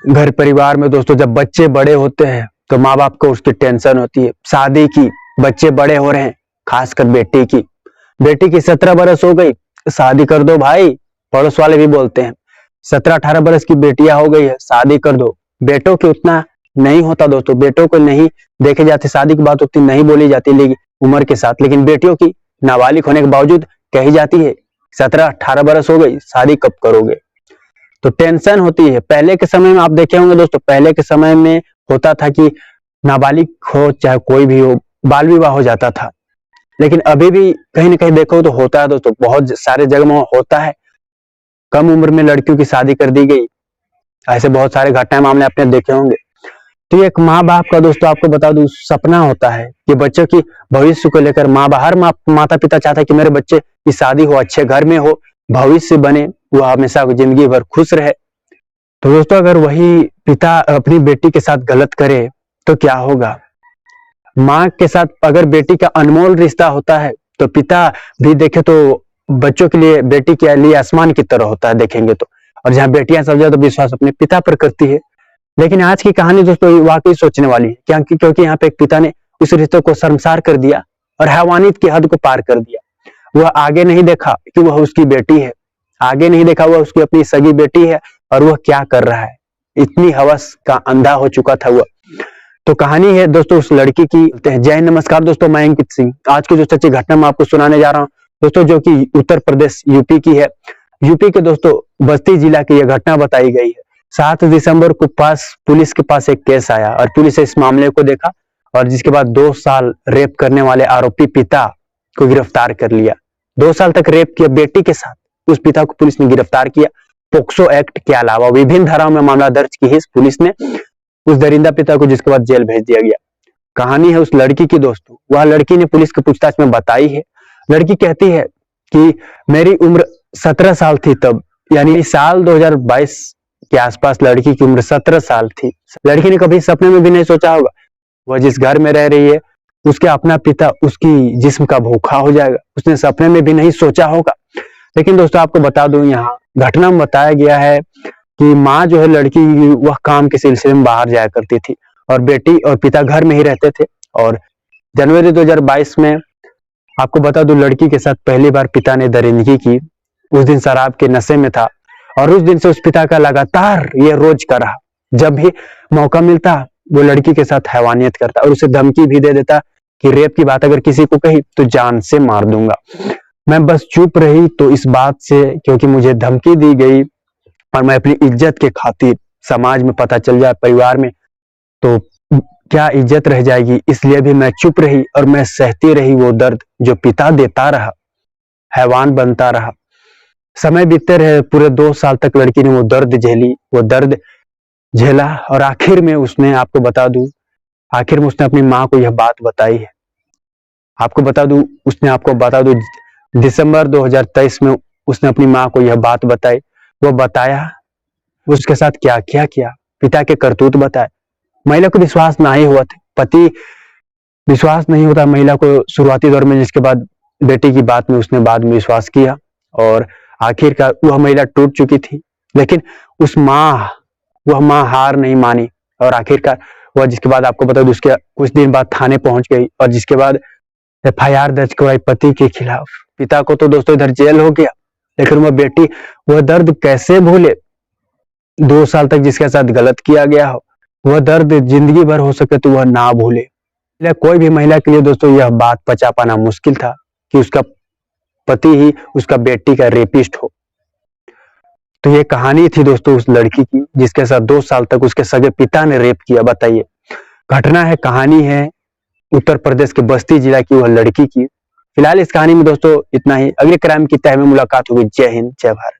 घर परिवार में दोस्तों जब बच्चे बड़े होते हैं तो माँ बाप को उसकी टेंशन होती है शादी की। बच्चे बड़े हो रहे हैं, खासकर बेटी की 17 बरस हो गई, शादी कर दो भाई। पड़ोस वाले भी बोलते हैं 17-18 बरस की बेटियां हो गई है, शादी कर दो। बेटों की उतना नहीं होता दोस्तों, बेटों को नहीं देखे जाते, शादी की बात उतनी नहीं बोली जाती लेकिन उम्र के साथ, लेकिन बेटियों की नाबालिग होने के बावजूद कही जाती है 17-18 बरस हो गई, शादी कब करोगे। तो टेंशन होती है। पहले के समय में आप देखे होंगे दोस्तों, पहले के समय में होता था कि नाबालिग हो चाहे कोई भी हो, बाल विवाह हो जाता था। लेकिन अभी भी कहीं ना कहीं देखो तो होता है दोस्तों, बहुत सारे जगह में होता है। कम उम्र में लड़कियों की शादी कर दी गई, ऐसे बहुत सारे घटना मामले आपने देखे होंगे। तो एक माँ बाप का दोस्तों आपको बता दूं सपना होता है कि बच्चों की भविष्य को लेकर हर माता पिता चाहता है कि मेरे बच्चे की शादी हो, अच्छे घर में हो, भविष्य बने, वह हमेशा जिंदगी भर खुश रहे। तो दोस्तों अगर वही पिता अपनी बेटी के साथ गलत करे तो क्या होगा। माँ के साथ अगर बेटी का अनमोल रिश्ता होता है तो पिता भी देखे तो बच्चों के लिए, बेटी के लिए आसमान की तरह होता है देखेंगे तो। और जहाँ बेटियां सब ज्यादा विश्वास अपने पिता पर करती है। लेकिन आज की कहानी दोस्तों वाकई सोचने वाली है, क्योंकि यहाँ पे एक पिता ने उस रिश्ते को शर्मसार कर दिया और हैवानियत की हद को पार कर दिया। वह आगे नहीं देखा कि वह उसकी बेटी है, आगे नहीं देखा वह उसकी अपनी सगी बेटी है और वह क्या कर रहा है। इतनी हवस का अंधा हो चुका था वह। तो कहानी है दोस्तों उस लड़की की। जय नमस्कार दोस्तों, मैं अंकित सिंह। आज की जो सच्ची घटना मैं आपको सुनाने जा रहा हूँ दोस्तों, जो कि उत्तर प्रदेश यूपी की है। यूपी के दोस्तों बस्ती जिला की यह घटना बताई गई है। 7 दिसंबर को पुलिस के पास एक केस आया और पुलिस ने इस मामले को देखा और जिसके बाद 2 साल रेप करने वाले आरोपी पिता को गिरफ्तार कर लिया। 2 साल तक रेप किया बेटी के साथ, उस पिता को पुलिस ने गिरफ्तार किया। पोक्सो एक्ट के अलावा विभिन्न धाराओं में मामला दर्ज की है पुलिस ने उस दरिंदा पिता को, जिसके बाद जेल भेज दिया गया। कहानी है उस लड़की की दोस्तों। वह लड़की ने पुलिस की पूछताछ में बताई है। लड़की कहती है कि मेरी उम्र 17 साल थी तब, यानी साल 2022 के आसपास लड़की की उम्र 17 साल थी। लड़की ने कभी सपने में भी नहीं सोचा होगा वह जिस घर में रह रही है उसके अपना पिता उसकी जिस्म का भूखा हो जाएगा। उसने सपने में भी नहीं सोचा होगा। लेकिन दोस्तों आपको बता दूं, यहाँ घटना में बताया गया है कि माँ जो है लड़की, वह काम के सिलसिले में बाहर जाया करती थी और बेटी और पिता घर में ही रहते थे। और जनवरी 2022 में आपको बता दूं लड़की के साथ पहली बार पिता ने दरिंदगी की। उस दिन शराब के नशे में था और उस दिन से उस पिता का लगातार ये रोज का रहा। जब भी मौका मिलता वो लड़की के साथ हैवानियत करता और उसे धमकी भी दे देता कि रेप की बात अगर किसी को कही तो जान से मार दूंगा। मैं बस चुप रही तो इस बात से, क्योंकि मुझे धमकी दी गई और मैं अपनी इज्जत के खातिर, समाज में पता चल जाए, परिवार में, तो क्या इज्जत रह जाएगी, इसलिए भी मैं चुप रही और मैं सहती रही वो दर्द जो पिता देता रहा, हैवान बनता रहा। समय बीतते रहे, पूरे 2 साल तक लड़की ने वो दर्द झेला और आखिर में उसने, आपको बता दूं, आखिर में उसने अपनी माँ को यह बात बताई है। आपको बता दूं दिसंबर 2023 में उसने अपनी माँ को यह बात बताई। वो बताया उसके साथ क्या क्या किया, पिता के करतूत बताए। महिला को विश्वास नहीं हुआ था, पति विश्वास नहीं होता महिला को शुरुआती दौर में, जिसके बाद बेटी की बात में उसने बाद में विश्वास किया और आखिरकार वह महिला टूट चुकी थी। लेकिन वह माँ हार नहीं मानी और आखिरकार वह, जिसके बाद आपको बता दूं, उसके कुछ दिन बाद थाने पहुंच गई और जिसके बाद FIR दर्ज करवाई पति के खिलाफ। पिता को तो दोस्तों इधर जेल हो गया, लेकिन वह बेटी वह दर्द कैसे भूले। 2 साल तक जिसके साथ गलत किया गया हो वह दर्द जिंदगी भर हो सके तो वह ना भूले। कोई भी महिला के लिए दोस्तों यह बात पचा पाना मुश्किल था कि उसका पति ही उसका बेटी का रेपिस्ट हो। तो ये कहानी थी दोस्तों उस लड़की की जिसके साथ 2 साल तक उसके सगे पिता ने रेप किया। बताइए, घटना है, कहानी है उत्तर प्रदेश के बस्ती जिला की, वह लड़की की। फिलहाल इस कहानी में दोस्तों इतना ही। अगले क्राइम की तह में मुलाकात होगी। जय हिंद, जय भारत।